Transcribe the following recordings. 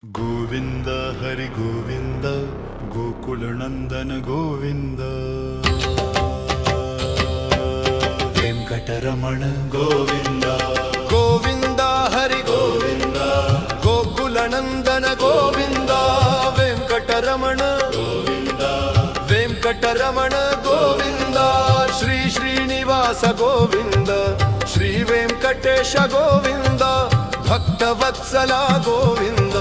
ಗೋವಿಂದ ಹರಿ ಗೋವಿಂದ ಗೋಕುಲನಂದನ ಗೋವಿಂದ ವೆಂಕಟರಮಣ ಗೋವಿಂದ ಗೋವಿಂದ ಹರಿ ಗೋವಿಂದ ಗೋಕುಲನಂದನ ಗೋವಿಂದ ವೆಂಕಟರಮಣ ಗೋವಿಂದ ವೆಂಕಟರಮಣ ಗೋವಿಂದ ಶ್ರೀ ಶ್ರೀನಿವಾಸ ಗೋವಿಂದ ಶ್ರೀ ವೆಂಕಟೇಶ ಗೋವಿಂದ ಭಕ್ತವತ್ಸಲ ಗೋವಿಂದ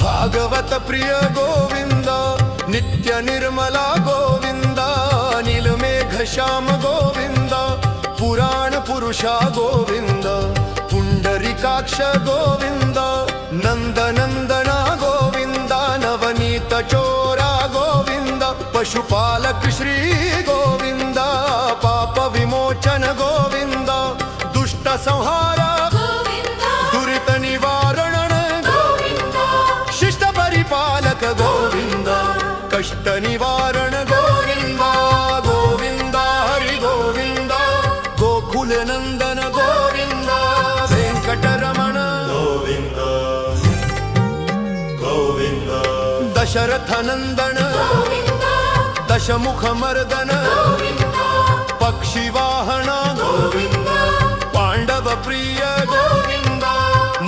ಭಾಗವತ ಪ್ರಿಯ ಗೋವಿಂದ ನಿತ್ಯ ನಿರ್ಮಲ ಗೋವಿಂದ ನೀಲಮೇಘ ಶ್ಯಾಮ ಗೋವಿಂದ ಪುರಾಣ ಪುರುಷ ಗೋವಿಂದ ಪುಂಡರಿಕಾಕ್ಷ ಗೋವಿಂದ ನಂದನಂದನ ಗೋವಿಂದ ನವನೀತ ಚೋರ ಗೋವಿಂದ ಪಶುಪಾಲಕ ಶ್ರೀ ಗೋವಿಂದ ಪಾಪ ವಿಮೋಚನ ಗೋವಿಂದ ದುಷ್ಟ ಸಂಹಾರ ದುರಿತ ನಿವಾರಣ ಶಿಷ್ಟ ಪರಿಪಾಲಕ ಗೋವಿಂದ ಕಷ್ಟ ನಿವಾರಣ ಗೋವಿಂದ ಗೋವಿಂದ ಹರಿ ಗೋವಿಂದ ಗೋಕುಲ ನಂದನ ಗೋವಿಂದ ವೆಂಕಟರಮಣ ಗೋವಿಂದ ಗೋವಿಂದ ದಶರಥ ನಂದನ ದಶಮುಖ ಮರ್ದನ ಪಕ್ಷಿ ವಾಹನ ಗೋವಿಂದ ಪಾಂಡವ ಪ್ರಿಯ ಗೋವಿಂದ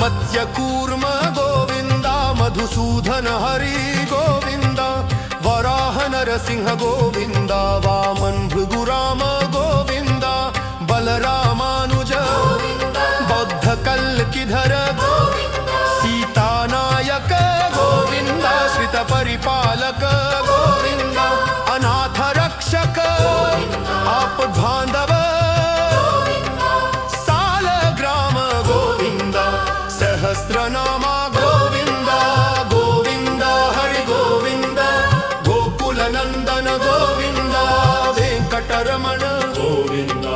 ಮತ್ಸ್ಯ ಕೂರ್ಮ ಗೋವಿಂದ ಮಧುಸೂದನ ಹರಿ ಗೋವಿಂದ ವರಾಹ ನರಸಿಂಹ ಗೋವಿಂದ ವಾಮನ್ ಭೃಗುರಾಮ ಗೋವಿಂದ ಬಲರಾಮಾನುಜ ಬೌದ್ಧ ಕಲ್ಕಿಧರ ಸೀತಾನಾಯಕ ಗೋವಿಂದ ಶ್ರಿತ ಪರಿಪಾಲಕ ಗೋವಿಂದ ಅನಾಥ ರಕ್ಷಕ ಆಪದ್ ಬಾಂಧವ ಸಾಲಗ್ರಾಮ ಗೋವಿಂದ ಸಹಸ್ರನಾಮ ಗೋವಿಂದ ಗೋವಿಂದ ಹರಿ ಗೋವಿಂದ ಗೋಕುಲ ನಂದನ ಗೋವಿಂದ ವೆಂಕಟರಮಣ ಗೋವಿಂದ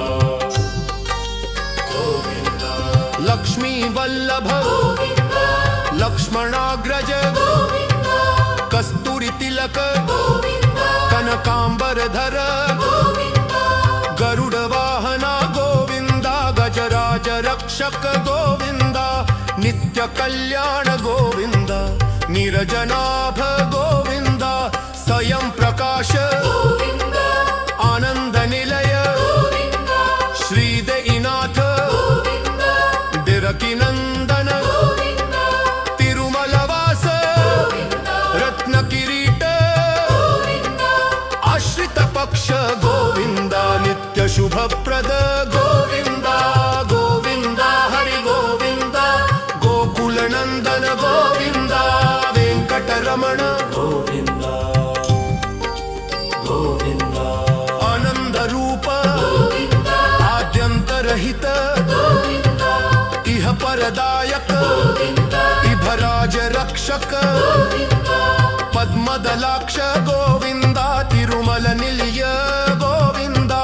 ಗೋವಿಂದ ಲಕ್ಷ್ಮೀ ವಲ್ಲಭ ಲಕ್ಷ್ಮಣಾಗ್ರಜ ಕಸ್ತೂರಿ ತಿಲಕ ಕನಕಾಂಬರಧರ ಗರುಡ ವಾಹನ ಗೋವಿಂದ ಗಜರಾಜ ರಕ್ಷಕ ಗೋವಿಂದ ನಿತ್ಯ ಕಲ್ಯಾಣ ಗೋವಿಂದ ನಿರಜನಾಭ ಗೋವಿಂದ ಸ್ವಯಂ ಪ್ರಕಾಶ ಆನಂದ ನಿಲಯ ಶ್ರೀದೇನಾಥ ದಿರಕಿನಂದನ ತಿರುಮಲವಾಸ ರತ್ನ ಕಿರೀಟ ಆಶ್ರಿತ ಪಕ್ಷ ಗೋವಿಂದ ನಿತ್ಯ ಶುಭಪ್ರದ ಗೋವಿಂದ ಗೋವಿಂದ ಹರಿ ಗೋವಿಂದ ಗೋಕುಲ ನಂದನ ಗೋವಿಂದ ವೆಂಕಟರಮಣ ಗೋವಿಂದ ಗೋವಿಂದ ಆನಂದ ರೂಪ ಆದ್ಯಂತರಹಿತ ಇಹ ಪರದಾಯಕ ಇಭರಾಜ ರಕ್ಷಕ ಪದ್ಮದಲಾಕ್ಷ ಗೋವಿಂದ ತಿರುಮಲ ನಿಲಯ ಗೋವಿಂದ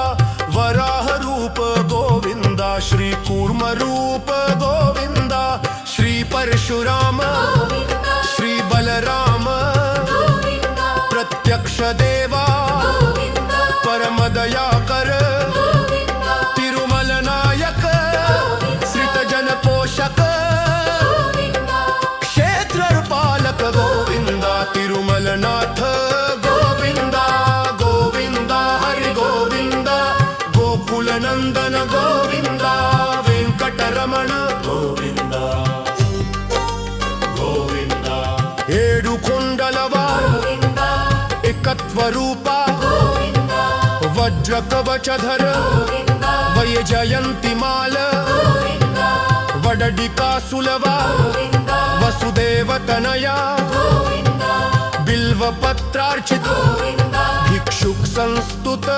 ವರಾಹ ರೂಪ ಗೋವಿಂದ ಶ್ರೀ ಕೂರ್ಮ ರೂಪ ಗೋವಿಂದ ಶ್ರೀ ಪರಶುರಾಮ ಶ್ರೀ ಬಲರಾಮ ಪ್ರತ್ಯಕ್ಷ ದೇವ ಪರಮ ದಯಾಕರ ತಿರುಮಲ ನಾಯಕ ಶ್ರಿತ ಜನ ಪೋಷಕ ಕ್ಷೇತ್ರ ಪಾಲಕ ಗೋವಿಂದ ತಿರುಮಲನಾಥ ಗೋವಿಂದ ಗೋವಿಂದ ಹರಿ ಗೋವಿಂದ ಗೋಕುಲ ನಂದನ ಗೋವಿಂದ ವೆಂಕಟರಮಣ ಗೋವಿಂದ ಗೋವಿಂದ ಏಳು ಕುಂಡಲವ ಏಕತ್ವ ರೂಪ ವಜ್ರ ಕವಚಧರ ವಯ ಜಯಂತಿ ಮಾಲ ವಡಡಿಕಾ ಸುಲವ ವಸುದೇವ ತನಯ ಬಿಲ್ವ ಪತ್ರಾರ್ಚಿತ ಭಿಕ್ಷುಕ್ ಸಂಸ್ತುತ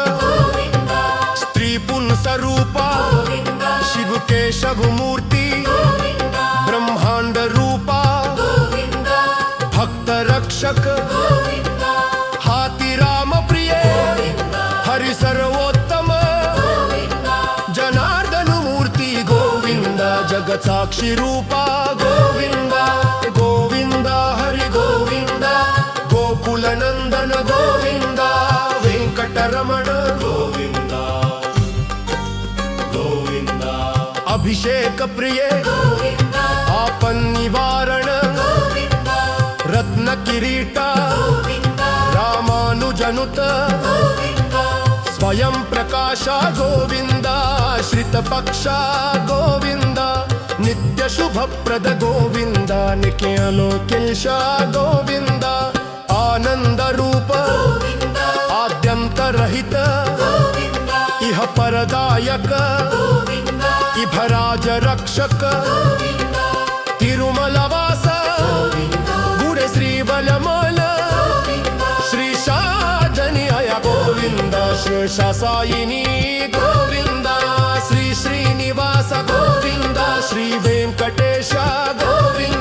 ಸ್ತ್ರೀ ಪುಂಸ ರೂಪ ಶಿವ ಕೇಶವ ಮೂರ್ತಿ ಬ್ರಹ್ಮಾಂಡ ರೂಪ ಭಕ್ತ ರಕ್ಷಕ ಹಾತಿ ರಾಮ ಪ್ರಿಯ ಹರಿ ಸರ್ವೋತ್ತಮ ಜನಾರ್ದನ ಮೂರ್ತಿ ಗೋವಿಂದ ಜಗತ್ ಸಾಕ್ಷಿ ರೂಪ ಗೋವಿಂದ ಗೋವಿಂದ ಹರಿ ಗೋವಿಂದ ಗೋಕುಲ ನಂದನ ಗೋವಿಂದ ವೆಂಕಟರಮಣ ಗೋವಿಂದ ಗೋವಿಂದ ಅಭಿಷೇಕ ಪ್ರಿಯ ಆಪನ್ ನಿವಾರಣ ಕಿರೀಟ ರಾಮಾನುಜನುತ ಸ್ವಯಂ ಪ್ರಕಾಶ ಗೋವಿಂದ ಶ್ರಿತ ಪಕ್ಷ ಗೋವಿಂದ ನಿತ್ಯ ಶುಭಪ್ರದ ಗೋವಿಂದ ನಿಖಿ ಅಲೋಕಿಲ್ಶ ಗೋವಿಂದ ಆನಂದ ರೂಪ ಆದ್ಯಂತರಹಿತ ಇಹ ಪರದಾಯಕ ಇಭರಾಜ ರಕ್ಷಕ ತಿರುಮಲವಾಸ ಗುಡೆ ಶ್ರೀ ಬಲಮಲ ಶ್ರೀ ಶಾಜನಿಯ ಗೋವಿಂದ ಶೇಷಸಾಯಿನಿ ಗೋವಿಂದ ಶ್ರೀ ಶ್ರೀನಿವಾಸ ಗೋವಿಂದ ಶ್ರೀ ವೆಂಕಟೇಶ ಗೋವಿಂದ